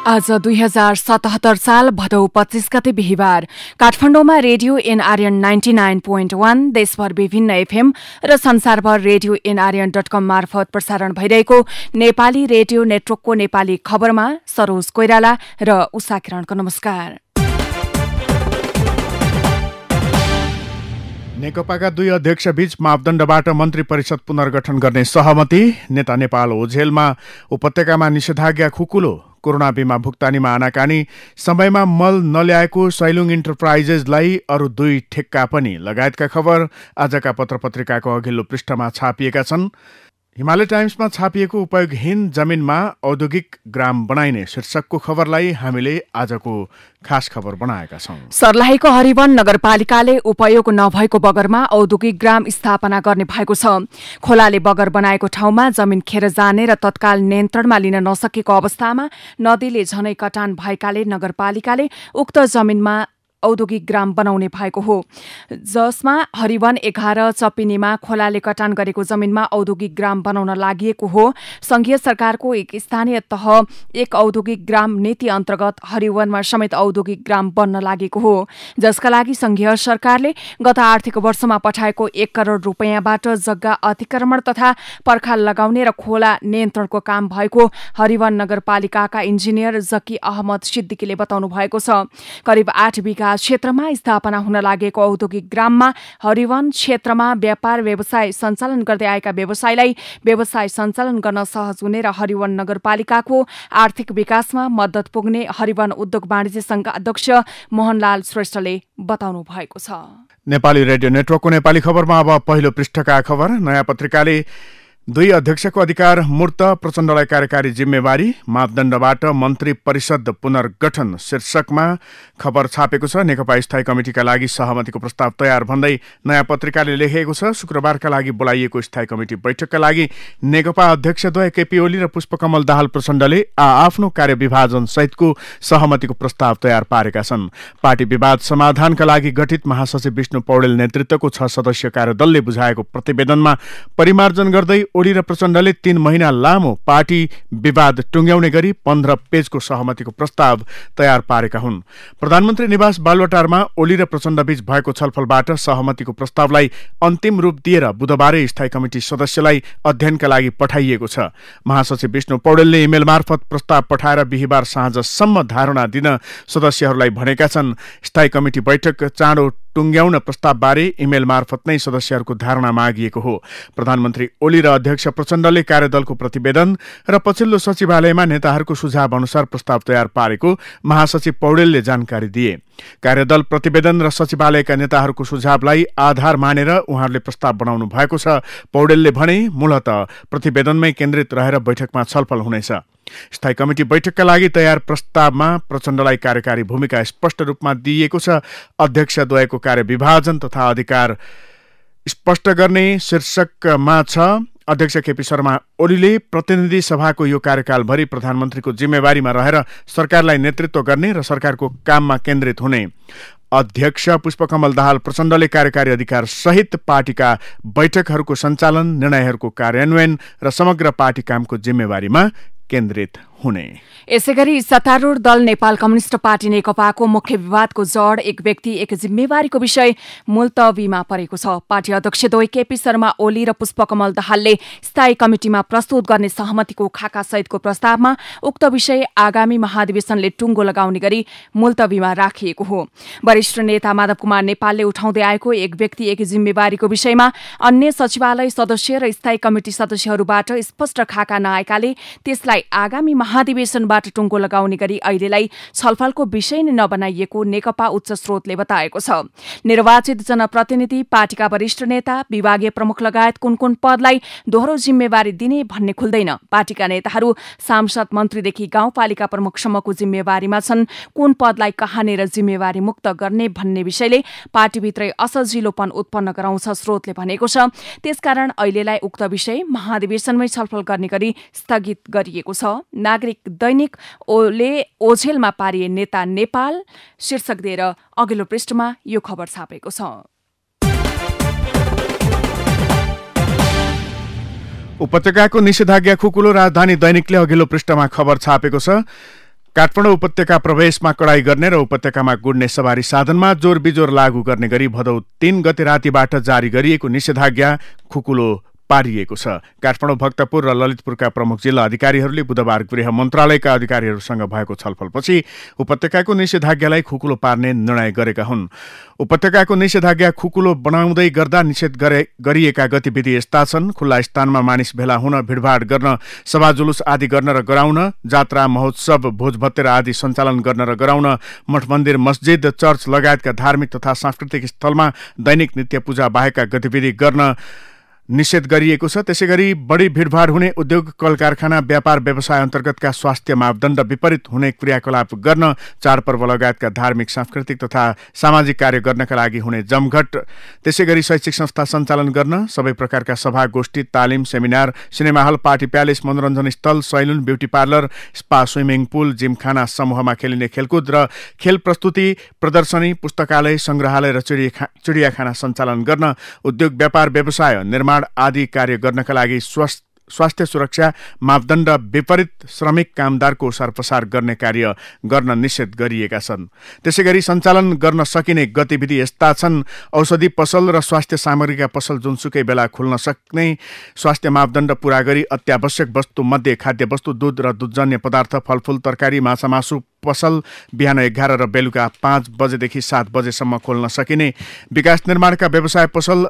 आज 2077 साल भदौ 25 गते बिहिबार काठमाडौँमा रेडियो एनआरएन 99.1 देशभर विभिन्न एफएम र संसारभर रेडियो nrn.com मार्फत प्रसारण भइरहेको नेपाली रेडियो नेटवर्कको नेपाली खबरमा सरोज कोइराला र उषा किरणको नमस्कार। नेकपाका दुई अध्यक्षबीच मापदण्डबाट मन्त्री परिषद पुनर्गठन गर्ने सहमति। नेता नेपाल ओझेलमा उपत्यकामा निषेधाज्ञा खुकुलो, कोरोना बीमा भुक्तानीमा आनाकानी, समयमा मल नल्याएको सैलुङ इन्टरप्राइजेसलाई अरू दुई ठेक्का पनि लगायतका खबर आजका पत्रपत्रिकाको अघिल्लो पृष्ठमा छापिएका छन्। हिमालय टाइम्समा छापिएको उपयोगहीन जमिनमा औद्योगिक ग्राम बनाइने शीर्षकको खबरलाई हामीले आजको खास खबर बनाएका छौं। सर्लाहीको हरिवन नगरपालिकाले उपयोग नभएको बगरमा औद्योगिक ग्राम स्थापना गर्ने भएको छ। खोलाले बगर बनाएको ठाउँमा जमिन खेर जाने र तत्काल नियन्त्रणमा लिन नसकेको अवस्थामा नदीले झनै कटान भएकाले नगरपालिकाले उक्त जमिनमा औद्योगिक ग्राम बनाउने भएको हो, जसमा हरिवन 11 चपिनीमा खोलाले कटान गरेको जमिनमा औद्योगिक ग्राम बनाउन लागि हो। संघीय सरकारको एक स्थानीय तह एक औद्योगिक ग्राम नीति अन्तर्गत हरिवनमा समेत औद्योगिक ग्राम बन्न लागेको हो, जसका लागि संघीय सरकारले गत आर्थिक वर्षमा पठाएको 1 करोड़ रुपैयाँबाट जग्गा अतिक्रमण तथा पर्खाल लगाउने र खोला नियन्त्रणको काम भएको हरिवन नगरपालिकाका इन्जिनियर जकी अहमद सिद्दिकीले बताउनु भएको छ। करिब 8 बिघा क्षेत्रमा स्थापना हुन लागेको औद्योगिक ग्राममा हरिवन क्षेत्रमा व्यापार व्यवसाय सञ्चालन गर्दै आएका व्यवसायलाई व्यवसाय सञ्चालन गर्न सहज हुने र हरिवन नगरपालिकाको आर्थिक विकासमा मद्दत पुग्ने हरिवन उद्योग वाणिज्य संघ अध्यक्ष मोहनलाल श्रेष्ठले बताउनु भएको छ। नेपाली रेडियो नेटवर्कको नेपाली खबरमा अब पहिलो पृष्ठका खबर। नयाँ पत्रिकाले दुई अध्यक्षको अधिकार मूर्त, प्रचण्डलाई कार्यकारी जिम्मेवारी, मापदण्डबाट मन्त्री परिषद पुनर्गठन शीर्षकमा खबर छापेको छ। नेकपा स्थायी कमिटिका लागि सहमतिको प्रस्ताव तयार भन्दै नयाँ पत्रिकाले लेखेको छ। शुक्रबारका लागि बोलाइएको स्थायी कमिटी बैठकका लागि नेकपा अध्यक्षद्वय केपी ओली र पुष्पकमल दाहाल प्रचण्डले आफ्नो कार्यविभाजन सहितको सहमतिको प्रस्ताव तयार पारेका छन्। पार्टी विवाद समाधानका लागि गठित महासचिव विष्णु पौडेल नेतृत्वको 6 सदस्यीय कार्यदलले बुझाएको प्रतिवेदनमा परिमार्जन गर्दै ओली र प्रचण्डले 3 महिना लामो पार्टी विवाद टुङ्ग्याउने गरी 15 पेजको सहमतिको प्रस्ताव तयार पारेका हुन्। प्रधानमन्त्री निवास बालुवाटारमा ओली र प्रचण्डबीच भएको छलफलबाट सहमतिको प्रस्तावलाई अन्तिम रूप दिएर बुधबारै स्थायी कमिटी सदस्यलाई अध्ययनका लागि पठाइएको छ। महासचिव विष्णु पौडेलले इमेल मार्फत प्रस्ताव पठाएर बिहिबार साँझसम्म धारणा दिन सदस्यहरूलाई भनेका छन्। स्थायी कमिटी बैठक चाँडो टुङ्ग्याउन प्रस्तावबारे इमेल मार्फत नै सदस्यहरूको धारणा मागिएको हो। प्रधानमन्त्री ओली र अध्यक्ष प्रचण्डले कार्यदलको प्रतिवेदन र पछिल्लो सचिवालयमा नेताहरूको सुझाव अनुसार प्रस्ताव तयार पारेको महासचिव पौडेलले जानकारी दिए। कार्यदल प्रतिवेदन र सचिवालयका नेताहरूको सुझावलाई आधार मानेर उहाँहरूले प्रस्ताव बनाउनु भएको छ। पौडेलले भने मूलतः प्रतिवेदनमै केन्द्रित रहेर बैठकमा छलफल हुनेछ। स्थायी कमिटी बैठकका लागि तयार प्रस्तावमा प्रचण्डलाई कार्यकारी भूमिका स्पष्ट रूपमा दिइएको छ। अध्यक्षद्वयको कार्यविभाजन तथा अधिकार स्पष्ट गर्ने शीर्षकमा छ। अध्यक्ष केपी शर्मा ओलीले प्रतिनिधि सभाको यो कार्यकालभरि प्रधानमन्त्रीको जिम्मेवारीमा रहेर सरकारलाई नेतृत्व गर्ने र सरकारको काममा केन्द्रित हुने। अध्यक्ष पुष्पकमल दाहाल प्रचण्डले कार्यकारी अधिकार सहित पार्टीका बैठकहरूको सञ्चालन, निर्णयहरूको कार्यान्वयन र समग्र पार्टी कामको जिम्मेवारीमा केन्द्रित हुने। यसैगरी सत्तारूढ दल नेपाल कम्युनिस्ट पार्टी नेकपाको मुख्य विवादको जड एक व्यक्ति एक जिम्मेवारीको विषय मुलतवीमा परेको छ। पार्टी अध्यक्षद्वय केपी शर्मा ओली र पुष्पकमल दाहालले स्थायी कमिटिमा प्रस्तुत गर्ने सहमतिको खाका सहितको प्रस्तावमा उक्त विषय आगामी महाधिवेशनले टुङ्गो लगाउने गरी मुलतवीमा राखिएको हो। वरिष्ठ नेता माधव कुमार नेपालले उठाउँदै आएको एक व्यक्ति एक जिम्मेवारीको विषयमा अन्य सचिवालय सदस्य र स्थायी कमिटी सदस्यहरूबाट स्पष्ट खाका नआएकाले त्यसलाई आगामी महाधिवेशनबाट टुङ्गो लगाउने गरी अहिलेलाई छलफलको विषय नै नबनाइएको नेकपा उच्च स्रोतले बताएको छ। निर्वाचित जनप्रतिनिधि, पार्टीका वरिष्ठ नेता, विभागीय प्रमुख लगायत कुन कुन पदलाई दोहोरो जिम्मेवारी दिने भन्ने खुल्दैन। पार्टीका नेताहरू सांसद, मन्त्रीदेखि गाउँपालिका प्रमुखसम्मको जिम्मेवारीमा छन्। कुन पदलाई कहाँनेर जिम्मेवारी मुक्त गर्ने भन्ने विषयले पार्टीभित्रै असजिलोपन उत्पन्न गराउँछ स्रोतले भनेको छ। त्यसकारण अहिलेलाई उक्त विषय महाधिवेशनमै छलफल गर्ने गरी स्थगित गरिएको छ। नागरिक दैनिक ओझेलमा पारिए नेता नेपाल शीर्षक दिएर अघिल्लो पृष्ठमा यो खबर छापेको छ। उपत्यकाको निषेधाज्ञा खुकुलो राजधानी दैनिकले अघिल्लो पृष्ठमा खबर छापेको छ। काठमाडौँ उपत्यका प्रवेशमा कडाई गर्ने र उपत्यकामा गुड्ने सवारी साधनमा जोर बिजोर लागू गर्ने गरी भदौ 3 गते रातिबाट जारी गरिएको निषेधाज्ञा खुकुलो पारिएको छ। काठमाडौँ, भक्तपुर र ललितपुरका प्रमुख जिल्ला अधिकारीहरूले बुधबार गृह मन्त्रालयका अधिकारीहरूसँग भएको छलफलपछि उपत्यकाको निषेधाज्ञालाई खुकुलो पार्ने निर्णय गरेका हुन्। उपत्यकाको निषेधाज्ञा खुकुलो बनाउँदै गर्दा निषेध गरिएका गतिविधि यस्ता छन्: खुल्ला स्थानमा मानिस भेला हुन, भिडभाड गर्न, सभा जुलुस आदि गर्न र गराउन, जात्रा, महोत्सव, भोजभतेर आदि सञ्चालन गर्न र गराउन, मठ मन्दिर, मस्जिद, चर्च लगायतका धार्मिक तथा सांस्कृतिक स्थलमा दैनिक नित्य पूजा बाहेकका गतिविधि गर्न निषेध गरिएको छ। त्यसैगरी बढी भिडभाड हुने उद्योग, कल कारखाना, व्यापार व्यवसाय अन्तर्गतका स्वास्थ्य मापदण्ड विपरीत हुने क्रियाकलाप गर्न, चाडपर्व लगायतका धार्मिक, सांस्कृतिक तथा सामाजिक कार्य गर्नका लागि हुने जमघट, त्यसैगरी शैक्षिक संस्था सञ्चालन गर्न, सबै प्रकारका सभा, गोष्ठी, तालिम, seminar, cinema hall, party palace, मनोरञ्जन स्थल, salon, beauty parlour, spa, swimming pool, gymkhana, समूहमा खेलिने खेलकुद र खेल प्रस्तुति, प्रदर्शनी, पुस्तकालय, संग्रहालय र चिडियाखाना सञ्चालन गर्न, उद्योग, व्यापार व्यवसाय, निर्माण आदि कार्य गर्नका लागि स्वास्थ्य सुरक्षा मापदण्ड विपरीत श्रमिक कामदारको सरपसार गर्ने कार्य गर्न निषेध गरिएका छन्। त्यसैगरी सञ्चालन गर्न सकिने गतिविधि यस्ता छन्: औषधि पसल र स्वास्थ्य सामग्रीका पसल जुनसुकै बेला खुल्न सक्ने, स्वास्थ्य मापदण्ड पूरा गरी अत्यावश्यक वस्तु मध्ये खाद्य वस्तु, दूध र दूधजन्य पदार्थ, फलफूल, तरकारी, माछा मासु पसल बिहान 11 र बेलुका 5 बजेदेखि 7 बजेसम्म खोल्न सकिने, विकास निर्माणका व्यवसाय पसल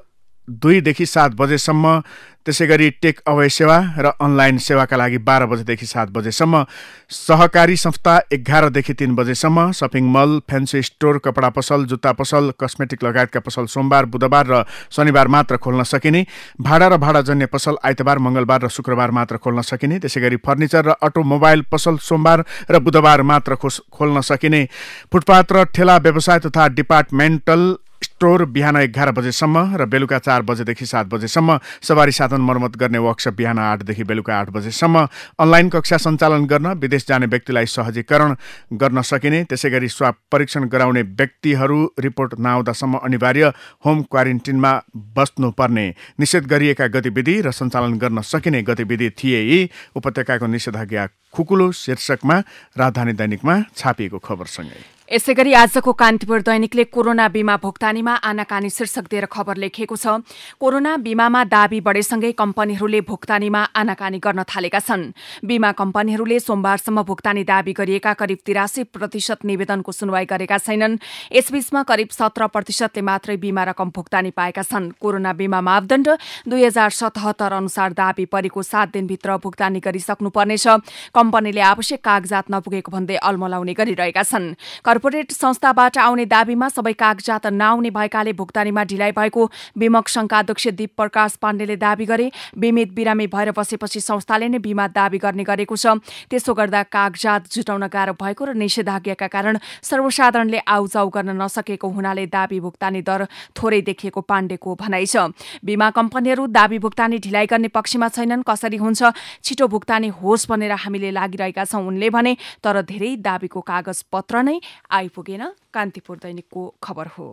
2 देखि 7 बजेसम्म, त्यसैगरी टेक अवे सेवा र अनलाइन सेवाका लागि 12 बजेदेखि 7 बजेसम्म, सहकारी संस्था 11 देखि 3 बजेसम्म, सपिङ मल, फ्यान्सी स्टोर, कपडा पसल, जुत्ता पसल, कस्मेटिक लगायतका पसल सोमबार, बुधबार र शनिबार मात्र खोल्न सकिने, भाडा र भाडाजन्य पसल आइतबार, मंगलबार र शुक्रबार मात्र खोल्न सकिने, त्यसैगरी फर्निचर र अटोमोबाइल पसल सोमबार र बुधबार मात्र खोल्न सकिने, फुटपाथ र ठेला व्यवसाय तथा डिपार्टमेन्टल स्टोर बिहान 11 बजेसम्म र बेलुका 4 बजेदेखि 7 बजेसम्म, सवारी साधन मर्मत गर्ने वर्कसप बिहान 8 देखि बेलुका 8 बजेसम्म, अनलाइन कक्षा सञ्चालन गर्न, विदेश जाने व्यक्तिलाई सहजीकरण गर्न सकिने, त्यसैगरी स्वाब परीक्षण गराउने व्यक्तिहरू रिपोर्ट नआउँदासम्म अनिवार्य होम क्वारेन्टिनमा बस्नुपर्ने, निषेध गरिएका गतिविधि र सञ्चालन गर्न सकिने गतिविधि थिए। यी उपत्यकाको निषेधाज्ञा खुकुलो शीर्षकमा राजधानी दैनिकमा छापिएको खबरसँगै यसैगरी आजको कान्तिपुर दैनिकले कोरोना बीमा भुक्तानीमा आनाकानी शीर्षक दिएर खबर लेखेको छ। कोरोना बीमामा दाबी बढेसँगै कम्पनीहरूले भुक्तानीमा आनाकानी गर्न थालेका छन्। बीमा कम्पनीहरूले सोमबारसम्म भुक्तानी दाबी गरिएका करिब 83% निवेदनको सुनवाई गरेका छैनन्। यसबीचमा करिब 17%ले मात्रै बीमा रकम भुक्तानी पाएका छन्। कोरोना बीमा मापदण्ड 2077 अनुसार दाबी परेको 7 दिनभित्र भुक्तानी गरिसक्नुपर्नेछ। कम्पनीले आवश्यक कागजात नपुगेको भन्दै अल्मलाउने गरिरहेका छन्। कर्पोरेट संस्थाबाट आउने दाबीमा सबै कागजात नआउने भएकाले भुक्तानीमा ढिलाइ भएको बीमक संघका अध्यक्ष दीप प्रकाश पाण्डेले दाबी गरे। बीमित बिरामी भएर बसेपछि संस्थाले नै बीमा दाबी गर्ने गरेको छ। त्यसो गर्दा कागजात जुटाउन गाह्रो भएको र निषेधाज्ञाका कारण सर्वसाधारणले आउजाउ गर्न नसकेको हुनाले दाबी भुक्तानी दर थोरै देखिएको पाण्डेको भनाइ छ। बीमा कम्पनीहरू दाबी भुक्तानी ढिलाइ गर्ने पक्षमा छैनन्। कसरी हुन्छ, छिटो भुक्तानी होस् भनेर हामीले लागिरहेका छौं उनले भने। तर धेरै दाबीको कागज पत्र नै आइपुगेन। कान्तिपुर दैनिकको खबर हो।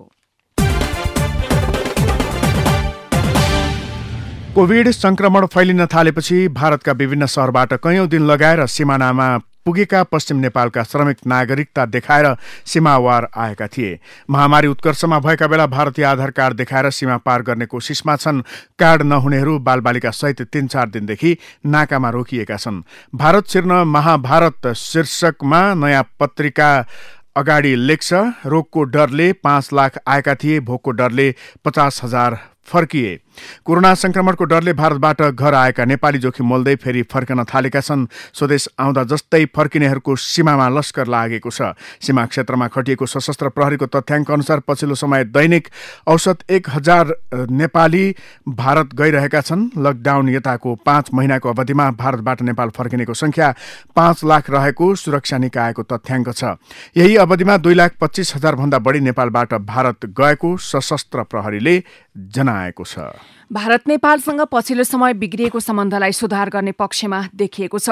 कोभिड संक्रमण फैलिन थालेपछि भारतका विभिन्न शहरबाट कैयौं दिन लगाएर सिमानामा पुगेका पश्चिम नेपालका श्रमिक नागरिकता देखाएर सीमावार आएका थिए। महामारी उत्कर्षमा भएका बेला भारतीय आधार कार्ड देखाएर सीमा पार गर्ने कोसिसमा छन्। कार्ड नहुनेहरू बालबालिका सहित 3-4 दिनदेखि नाकामा रोकिएका छन्। भारत छिर्न महाभारत शीर्षकमा नयाँ पत्रिका अगाडि लेख्छ। रोगको डरले 5 लाख आएका थिए, भोकको डरले 50,000 फर्किए। कोरोना संक्रमणको डरले भारतबाट घर आएका नेपाली जोखिम मोल्दै फेरि फर्कन थालेका छन्। स्वदेश आउँदा जस्तै फर्किनेहरूको सीमामा लस्कर लागेको छ। सीमा क्षेत्रमा खटिएको सशस्त्र प्रहरीको तथ्याङ्क अनुसार पछिल्लो समय दैनिक औसत 1000 नेपाली भारत गइरहेका छन्। लकडाउन यताको 5 महिनाको अवधिमा भारतबाट नेपाल फर्किनेको संख्या 5 लाख रहेको सुरक्षा निकायको तथ्याङ्क छ। यही अवधिमा 2,25,000 भन्दा बढी नेपालबाट भारत गएको सशस्त्र प्रहरीले जनाएको छ। भारत नेपालसँग पछिल्लो समय बिग्रिएको सम्बन्धलाई सुधार गर्ने पक्षमा देखिएको छ।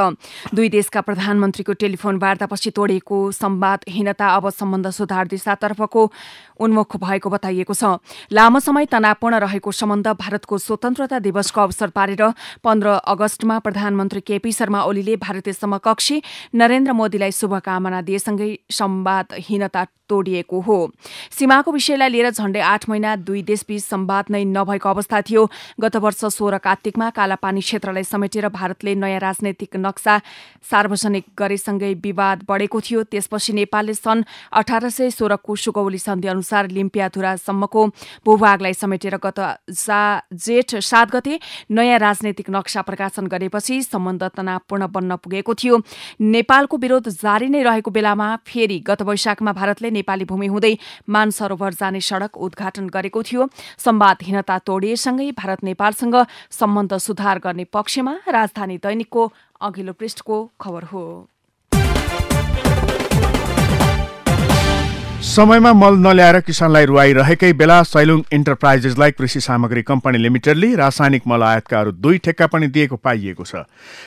दुई देशका प्रधानमन्त्रीको टेलिफोन वार्तापछि तोडिएको संवादहीनता अब सम्बन्ध सुधार दिशातर्फको उन्मुख भएको बताइएको छ। लामो समय तनावपूर्ण रहेको सम्बन्ध भारतको स्वतन्त्रता दिवसको अवसर पारेर 15 अगस्तमा प्रधानमन्त्री केपी शर्मा ओलीले भारतीय समकक्षी नरेन्द्र मोदीलाई शुभकामना दिएसँगै संवादहीनता तोडिएको हो। सीमाको विषयलाई लिएर झण्डै 8 महिना दुई देशबीच संवाद नै नभएको अवस्था थियो। गत वर्ष 16 कार्तिकमा कालापानी क्षेत्रलाई समेटेर भारतले नयाँ राजनैतिक नक्सा सार्वजनिक गरेसँगै विवाद बढेको थियो। त्यसपछि नेपालले सन् 1816 को सुगौली सन्धि अनुसार लिम्पियाधुरासम्मको भूभागलाई समेटेर गत जेठ 7 गते नयाँ राजनैतिक नक्सा प्रकाशन गरेपछि सम्बन्ध तनावपूर्ण बन्न पुगेको थियो। नेपालको विरोध जारी नै रहेको बेलामा फेरि गत वैशाखमा भारतले नेपाली भूमि हुँदै मानसरोवर जाने सड़क उद्घाटन गरेको थियो। संवादहीनता तोडिएसँगै भारत नेपालसँग सम्बन्ध सुधार गर्ने पक्षमा राजधानी दैनिकको अघिल्लो पृष्ठको खबर हो। समयमा मल नल्याएर किसानलाई रुवाइरहेकै बेला सैलुङ इन्टरप्राइजेसलाई कृषि सामग्री कम्पनी लिमिटेडले रासायनिक मल आयातका अरू 2 ठेक्का पनि दिएको पाइएको छ।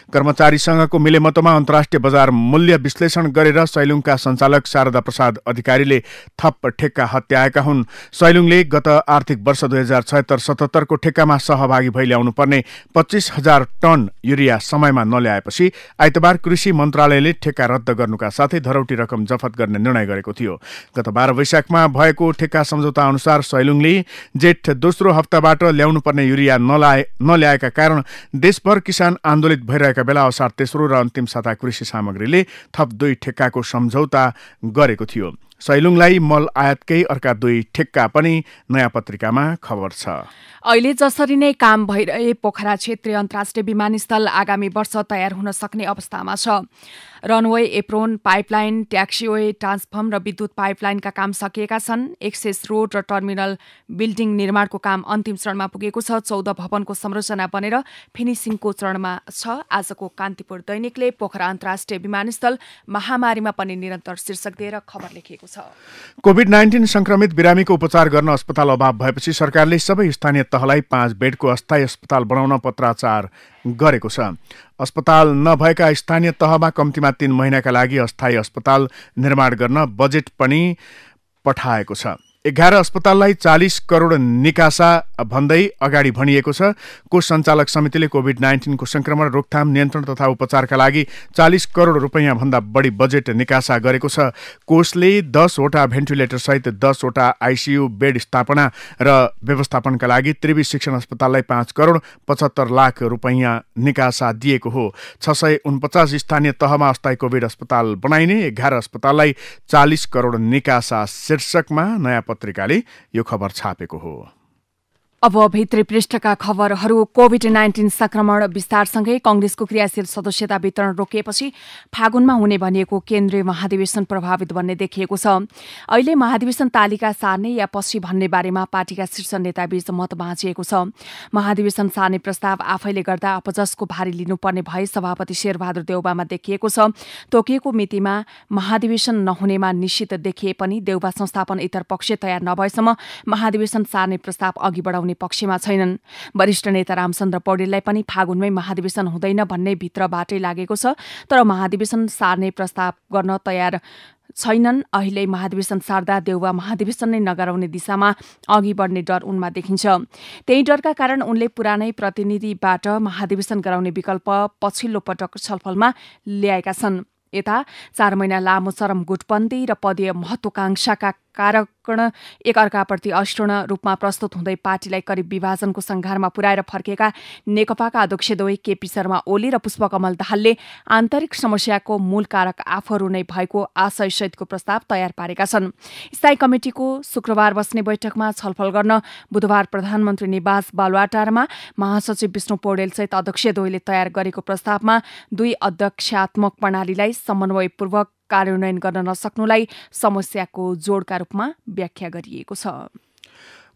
कर्मचारीसँगको मिलेमतोमा अन्तर्राष्ट्रिय बजार मूल्य विश्लेषण गरेर सैलुङका सञ्चालक शारदा प्रसाद अधिकारीले थप ठेक्का हत्याएका हुन्। सैलुङले गत आर्थिक वर्ष 2076-77 को ठेक्कामा सहभागी भई ल्याउनु पर्ने 25,000 टन युरिया समयमा नल्याएपछि आइतबार कृषि मन्त्रालयले ठेक्का रद्द गर्नुका साथै धरौटी रकम जफत गर्ने निर्णय गरेको थियो। गत 12 वैशाखमा भएको ठेक्का सम्झौता अनुसार सैलुङले जेठ दोस्रो हप्ताबाट ल्याउनु पर्ने युरिया नल्याएका कारण देशभर किसान आन्दोलित भइरहेका बेला असार तेस्रो र अन्तिम साता कृषि सामग्रीले थप 2 ठेक्काको सम्झौता गरेको थियो। सैलुङलाई मल आयातकै अर्का 2 ठेक्का पनि नयाँ पत्रिकामा खबर छ। अहिले जसरी नै काम भइरहे पोखरा क्षेत्रीय अन्तर्राष्ट्रिय विमानस्थल आगामी वर्ष तयार हुन सक्ने अवस्थामा छ। रनवे, एप्रोन, पाइपलाइन, ट्याक्सीवे, ट्रान्सफर्म र विद्युत पाइपलाइनका काम सकिएका छन्। एक्सेस रोड र टर्मिनल बिल्डिङ निर्माणको काम अन्तिम चरणमा पुगेको छ। 14 भवनको संरचना बनेर फिनिसिङको चरणमा छ। आजको कान्तिपुर दैनिकले पोखरा अन्तर्राष्ट्रिय विमानस्थल महामारीमा पनि निरन्तर शीर्षक दिएर खबर लेखेको छ। कोभिड-19 संक्रमित बिरामीको उपचार गर्न अस्पताल अभाव भएपछि सरकारले सबै स्थानीय तहलाई 5 बेडको अस्थायी अस्पताल बनाउन पत्राचार गरेको छ। अस्पताल नभएका स्थानीय तहमा कम्तीमा 3 महिनाका लागि अस्थायी अस्पताल निर्माण गर्न बजेट पनि पठाएको छ। 11 अस्पताललाई 40 करोड निकासा भन्दै अगाडि भनिएको छ। कोष सञ्चालक समितिले कोभिड-19 को संक्रमण रोकथाम, नियन्त्रण तथा उपचारका लागि 40 करोड रुपैयाँ भन्दा बढी बजेट निकासा गरेको छ। कोषले 10 वटा भेन्टिलेटर सहित 10 वटा आइसियु बेड स्थापना र व्यवस्थापनका लागि त्रिवी शिक्षण अस्पताललाई 5 करोड 75 लाख रुपैयाँ निकासा दिएको हो। 649 स्थानीय तहमा अस्थायी कोभिड अस्पताल बनाइने, 11 अस्पताललाई 40 करोड निकासा शीर्षकमा नयाँ पत्रिकाले यो खबर छापेको हो। अब भित्री पृष्ठका खबरहरू। कोभिड-19 संक्रमण विस्तारसँगै कांग्रेसको क्रियाशील सदस्यता वितरण रोकिएपछि फागुनमा हुने भनिएको केन्द्रीय महाधिवेशन प्रभावित बन्ने देखिएको छ। अहिले महाधिवेशन तालिका सार्ने या पछि भन्ने बारेमा पार्टीका शीर्ष नेताबीच मत बाँचिएको छ। महाधिवेशन सार्ने प्रस्ताव आफैले गर्दा अपजसको भारी लिनुपर्ने भए सभापति शेरबहादुर देउबामा देखिएको छ। तोकिएको मितिमा महाधिवेशन नहुनेमा निश्चित देखिए पनि देउबा संस्थापन इतर पक्ष तयार नभएसम्म महाधिवेशन सार्ने प्रस्ताव अघि बढाउने पक्षमा छैनन्। वरिष्ठ नेता रामचन्द्र पौडेललाई पनि फागुनमै महाधिवेशन हुँदैन भन्ने भित्रबाटै लागेको छ, तर महाधिवेशन सार्ने प्रस्ताव गर्न तयार छैनन्। अहिले महाधिवेशन सार्दा देउबा महाधिवेशन नै नगराउने दिशामा अघि बढ्ने डर उनमा देखिन्छ। त्यही डरका कारण उनले पुरानै प्रतिनिधिबाट महाधिवेशन गराउने विकल्प पछिल्लो पटक छलफलमा ल्याएका छन्। यता 4 महिना लामो चरम गुटबन्दी र पदीय महत्वाकांक्षाका कारण एक अर्काप्रति अष्टर्ण रूपमा प्रस्तुत हुँदै पार्टीलाई करिब विभाजनको संघारमा पुर्याएर फर्केका नेकपाका अध्यक्षद्वय केपी शर्मा ओली र पुष्पकमल दाहालले आन्तरिक समस्याको मूल कारक आफूहरू नै भएको आशयसहितको प्रस्ताव तयार पारेका छन्। स्थायी कमिटिको शुक्रबार बस्ने बैठकमा छलफल गर्न बुधबार प्रधानमन्त्री निवास बालुवाटारमा महासचिव विष्णु पौडेलसहित अध्यक्षद्वयले तयार गरेको प्रस्तावमा 2 अध्यक्षात्मक प्रणालीलाई समन्वयपूर्वक कार्यान्वयन गर्न नसक्नुलाई समस्याको जोडका रूपमा व्याख्या गरिएको छ।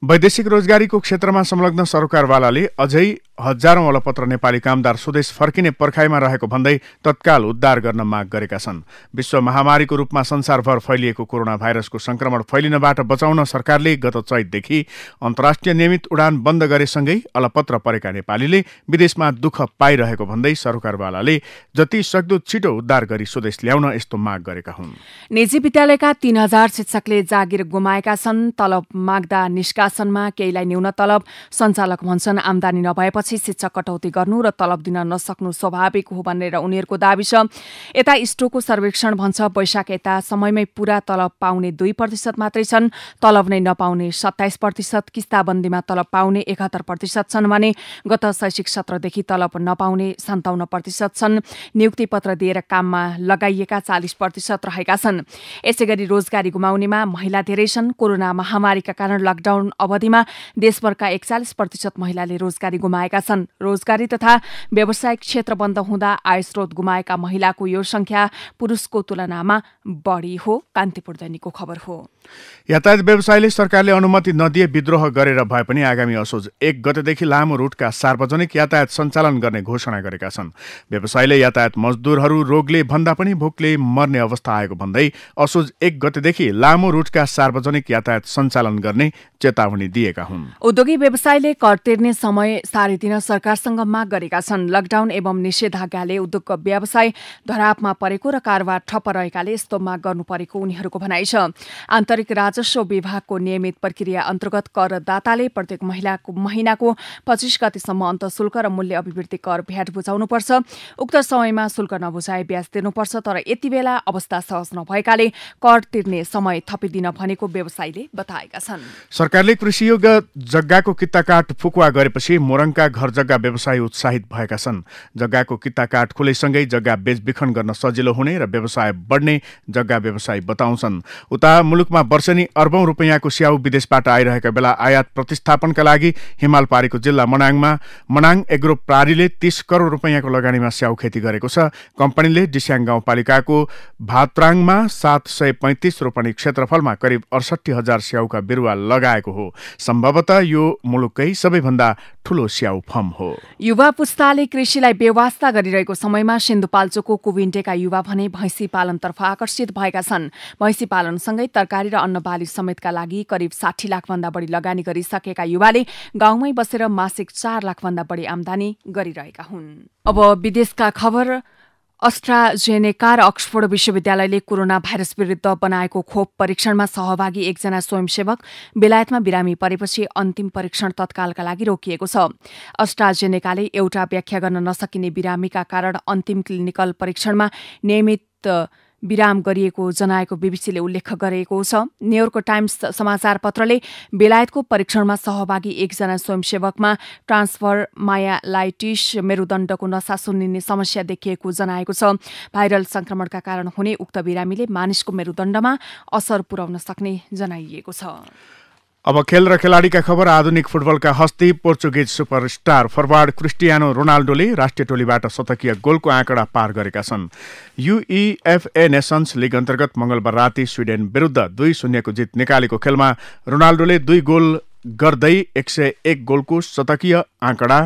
वैदेशिक रोजगारीको क्षेत्रमा संलग्न सरकारवालाले अझै हजारौं अलपत्र नेपाली कामदार स्वदेश फर्किने पर्खाइमा रहेको भन्दै तत्काल उद्धार गर्न माग गरेका छन्। विश्व महामारीको रूपमा संसारभर फैलिएको कोरोना भाइरसको संक्रमण फैलिनबाट बचाउन सरकारले गत चैतदेखि अन्तर्राष्ट्रिय नियमित उडान बन्द गरेसँगै अलपत्र परेका नेपालीले विदेशमा दुःख पाइरहेको भन्दै सरकारवालाले जति सक्दो छिटो उद्धार गरी स्वदेश ल्याउन यस्तो माग गरेका हुन्। निजी विद्यालयका 3000 शिक्षकले जागिर गुमाएका छन्। तलब माग्दा निष्कासनमा केहीलाई न्यून तलब। सञ्चालक भन्छन् आमदानी नभएपछि शिक्षक कटौती गर्नु र तलब दिन नसक्नु स्वाभाविक हो भनेर उनीहरूको दाबी छ। यता स्टोको सर्वेक्षण भन्छ वैशाख यता समयमै पूरा तलब पाउने 2% मात्रै छन्। तलब नै नपाउने 27%, किस्ताबन्दीमा तलब पाउने 71% छन् भने गत शैक्षिक सत्रदेखि तलब नपाउने 57% छन्। नियुक्ति पत्र दिएर काममा लगाइएका 40% रहेका छन्। यसैगरी रोजगारी गुमाउनेमा महिला धेरै छन्। कोरोना महामारीका कारण लकडाउन अवधिमा देशभरका 41% महिलाले रोजगारी गुमाएका छन्। रोजगारी तथा व्यावसायिक क्षेत्र बन्द हुँदा आयस्रोत गुमाएका महिलाको यो संख्या पुरुषको तुलनामा बढी हो। कान्तिपुर दैनिकको खबर हो। यातायात व्यवसायले सरकारले अनुमति नदिए विद्रोह गरेर भए पनि आगामी असोज 1 गतेदेखि लामो रूटका सार्वजनिक यातायात सञ्चालन गर्ने घोषणा गरेका छन्। व्यवसायले यातायात मजदुरहरू रोगले भन्दा पनि भोकले मर्ने अवस्था आएको भन्दै असोज 1 गतेदेखि लामो रूटका सार्वजनिक यातायात सञ्चालन गर्ने चेतावनी दिएका हुन्। उद्योगी व्यवसायले कर तिर्ने समय सारी दिन सरकारसँग माग गरेका छन्। लकडाउन एवं निषेधाज्ञाले उद्योग व्यवसाय धरापमा परेको र कारोबार ठप्प रहेकाले यस्तो माग गर्नु परेको उनीहरूको भनाइ छ। आन्तरिक राजस्व विभागको नियमित प्रक्रिया अन्तर्गत करदाताले प्रत्येक महिनाको 25 गतेसम्म अन्तःशुल्क र मूल्य अभिवृद्धि कर भ्याट बुझाउनुपर्छ। उक्त समयमा शुल्क नबुझाए ब्याज तिर्नुपर्छ। तर यति बेला अवस्था सहज नभएकाले कर तिर्ने समय थपिदिन भनेको व्यवसायीले बताएका छन्। सरकारले कृषियोग्य जग्गाको कित्ताकाट फुकुवा गरेपछि मोरङका घर जग्गा व्यवसायी उत्साहित भएका छन्। जग्गाको कित्ताकाट खुलेसँगै जग्गा बेचबिखन गर्न सजिलो हुने र व्यवसाय बढ्ने जग्गा व्यवसायी बताउँछन्। उता मुलुकमा वर्षेनी अर्बौं रुपैयाँको स्याउ विदेशबाट आइरहेका बेला आयात प्रतिस्थापनका लागि हिमालपारीको जिल्ला मनाङ एग्रो प्रारीले 30 करोड रुपैयाँको लगानीमा स्याउ खेती गरेको छ। कम्पनीले डिस्याङ गाउँपालिकाको भात्राङमा 735 रोपनी क्षेत्रफलमा करिब 68,000 स्याउका बिरुवा लगाएको हो। सम्भवतः यो मुलुककै सबैभन्दा ठूलो स्याउ फर्म हो। युवा पुस्ताले कृषिलाई बेवास्ता गरिरहेको समयमा सिन्धुपाल्चोकको कुविन्टेका युवा भने भैँसी पालनतर्फ आकर्षित भएका छन्। भैँसी पालनसँगै तरकारी र अन्नबाली समेतका लागि करिब 60 लाखभन्दा बढी लगानी गरिसकेका युवाले गाउँमै बसेर मासिक 4 लाखभन्दा बढी आमदानी गरिरहेका हुन्। अब विदेशका खबर। अस्ट्राजेनेका र अक्सफोर्ड विश्वविद्यालयले कोरोना भाइरस विरुद्ध बनाएको खोप परीक्षणमा सहभागी एकजना स्वयंसेवक बेलायतमा बिरामी परेपछि अन्तिम परीक्षण तत्कालका लागि रोकिएको छ। अस्ट्राजेनेकाले एउटा व्याख्या गर्न नसकिने बिरामीका कारण अन्तिम क्लिनिकल परीक्षणमा नियमित विराम गरिएको जनाएको बीबीसीले उल्लेख गरेको छ। न्युयोर्क टाइम्स समाचारपत्रले बेलायतको परीक्षणमा सहभागी एकजना स्वयंसेवकमा ट्रान्सफर मायालाइटिस मेरुदण्डको नसा सुन्निने समस्या देखिएको जनाएको छ। भाइरल संक्रमणका कारण हुने उक्त बिरामीले मानिसको मेरुदण्डमा असर पुर्याउन सक्ने जनाइएको छ। अब खेल र खेलाडीका खबर। आधुनिक फुटबलका हस्ती पोर्चुगिज सुपरस्टार फरवार्ड क्रिस्टियानो रोनाल्डोले राष्ट्रिय टोलीबाट शतकीय गोलको आँकडा पार गरेका छन्। UEFA नेसन्स लिग अन्तर्गत मंगलबार राति स्विडेन विरुद्ध 2-0 को जित निकालेको खेलमा रोनाल्डोले 2 गोल गर्दै 101 गोलको शतकीय आँकडा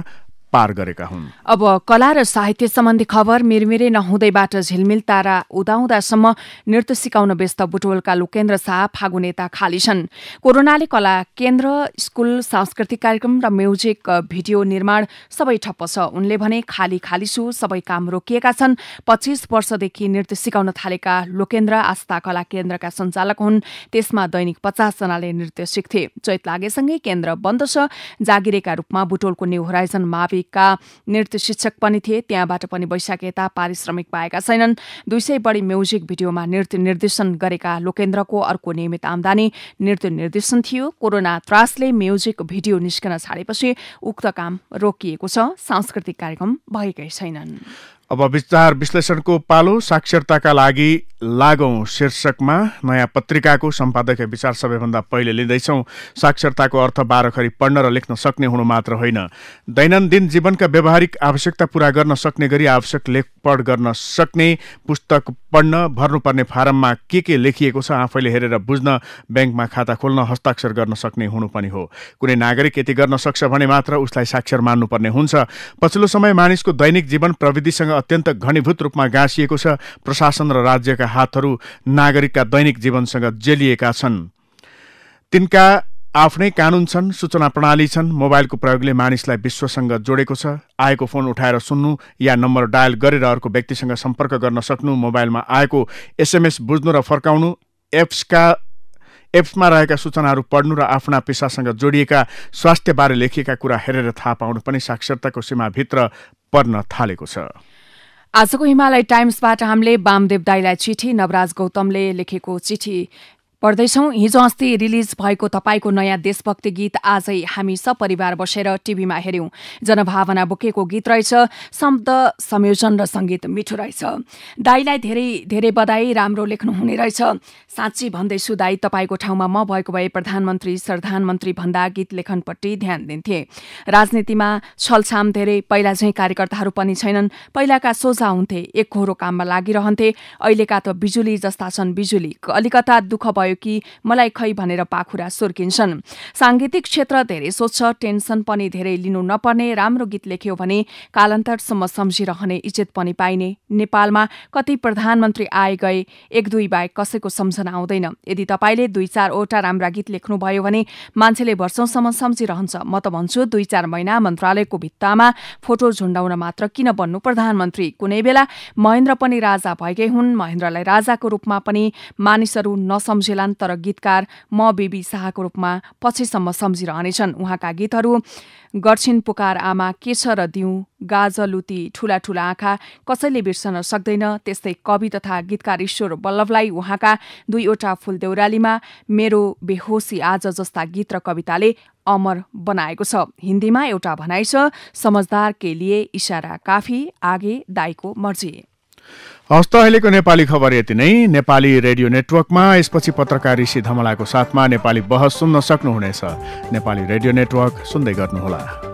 पार गरेका हुन्। अब कला र साहित्य सम्बन्धी खबर। मिरमिरे नहुँदैबाट झिलमिल तारा उदाउँदासम्म नृत्य सिकाउन व्यस्त बुटवलका लोकेन्द्र शाह फागुन यता खाली छन्। कोरोनाले कला केन्द्र, स्कुल, सांस्कृतिक कार्यक्रम र म्युजिक भिडियो निर्माण सबै ठप्प छ। उनले भने खाली छु, सबै काम रोकिएका छन्। 25 वर्षदेखि नृत्य सिकाउन थालेका लोकेन्द्र आस्था कला केन्द्रका सञ्चालक हुन्। त्यसमा दैनिक 50 जनाले नृत्य सिक्थे। चैत लागेसँगै केन्द्र बन्द छ। जागिरेका रूपमा बुटवलको न्यू होराइजन मावि का नृत्य शिक्षक पनि थिए। त्यहाँबाट पनि वैशाख यता पारिश्रमिक पाएका छैनन्। 200 बढी म्युजिक भिडियोमा नृत्य निर्देशन गरेका लोकेन्द्रको अर्को नियमित आमदानी नृत्य निर्देशन थियो। कोरोना त्रासले म्युजिक भिडियो निस्कन छाडेपछि उक्त काम रोकिएको छ। सांस्कृतिक कार्यक्रम भएकै छैनन्। अब विचार विश्लेषणको पालो। साक्षरताका लागि लागौं शीर्षकमा नयाँ पत्रिकाको सम्पादकीय विचार सबैभन्दा पहिले लिँदैछौँ। साक्षरताको अर्थ बाह्रखरी पढ्न र लेख्न सक्ने हुनु मात्र होइन, दैनन्दिन जीवनका व्यावहारिक आवश्यकता पूरा गर्न सक्ने गरी आवश्यक लेखपढ गर्न सक्ने, पुस्तक पढ्न, भर्नुपर्ने फारममा के लेखिएको छ आफैले हेरेर बुझ्न, ब्याङ्कमा खाता खोल्न, हस्ताक्षर गर्न सक्ने हुनु पनि हो। कुनै नागरिक यति गर्न सक्छ भने मात्र उसलाई साक्षर मान्नुपर्ने हुन्छ। पछिल्लो समय मानिसको दैनिक जीवन प्रविधिसँग अत्यन्त घनीभूत रूपमा गाँसिएको छ। प्रशासन र राज्यका हातहरू नागरिकका दैनिक जीवनसँग जेलिएका छन्। तिनका आफ्नै कानुन छन्, सूचना प्रणाली छन्। मोबाइलको प्रयोगले मानिसलाई विश्वसँग जोडेको छ। आएको फोन उठाएर सुन्नु या नम्बर डायल गरेर अर्को व्यक्तिसँग सम्पर्क गर्न सक्नु, मोबाइलमा आएको SMS बुझ्नु र फर्काउनु, एप्समा रहेका सूचनाहरू पढ्नु र आफ्ना पेसासँग जोडिएका स्वास्थ्यबारे लेखिएका कुरा हेरेर थाहा पाउनु पनि साक्षरताको सीमाभित्र पर्न थालेको छ। आजको हिमालय टाइम्सबाट हामीले वामदेव दाईलाई चिठी, नवराज गौतमले लेखेको चिठी पढ्दैछौँ। हिजो अस्ति रिलिज भएको तपाईँको नयाँ देशभक्ति गीत आजै हामी सपरिवार बसेर टिभीमा हेऱ्यौँ। जनभावना बोकेको गीत रहेछ, शब्द संयोजन र सङ्गीत मिठो रहेछ। दाईलाई धेरै धेरै बधाई, राम्रो लेख्नुहुने रहेछ। साँच्ची भन्दैछु दाई, तपाईँको ठाउँमा म भएको भए प्रधानमन्त्री श्रद्धानमन्त्री भन्दा गीत लेखनपट्टि ध्यान दिन्थे। राजनीतिमा छलछाम धेरै, पहिला चाहिँ कार्यकर्ताहरू पनि छैनन्। पहिलाका सोझा हुन्थे, एकहोरो काममा लागिरहन्थे। अहिलेका त बिजुली जस्ता छन्। बिजुली अलिकता दुःख भयो कि मलाई खै भनेर पाखुरा सुर्किन्छन्। साङ्गीतिक क्षेत्र धेरै सोच्छ, टेन्सन पनि धेरै लिनु नपर्ने। राम्रो गीत लेख्यो भने कालान्तरसम्म सम्झिरहने इज्जत पनि पाइने। नेपालमा कति प्रधानमन्त्री आए गए, एक दुई बाहेक कसैको सम्झना आउँदैन। यदि तपाईँले 2-4वटा राम्रा गीत लेख्नुभयो भने मान्छेले वर्षौंसम्म सम्झिरहन्छ। म त भन्छु 2-4 महिना मन्त्रालयको भित्तामा फोटो झुण्डाउन मात्र किन बन्नु प्रधानमन्त्री। कुनै बेला महेन्द्र पनि राजा भएकै हुन्। महेन्द्रलाई राजाको रूपमा पनि मानिसहरू नसम्झे, तर गीतकार म बेबी शाहको रूपमा पछिसम्म सम्झिरहनेछन्। उहाँका गीतहरू गर्छिन् पुकार आमा, के छ र दिउँ, गाजलुती, ठूला ठूला आँखा कसैले बिर्सन सक्दैन। त्यस्तै कवि तथा गीतकार ईश्वर बल्लभलाई उहाँका 2वटा फूल देउरालीमा, मेरो बेहोसी आज जस्ता गीत र कविताले अमर बनाएको छ। हिन्दीमा एउटा भनाइ छ, समझदार के लिए इशारा काफी, आगे दाईको मर्जी। हस्त अहिलेको नेपाली खबर यति नै। नेपाली रेडियो नेटवर्कमा यसपछि पत्रकार ऋषि धमलाको साथमा नेपाली बहस सुन्न सक्नुहुनेछ। नेपाली रेडियो नेटवर्क सुन्दै गर्नुहोला।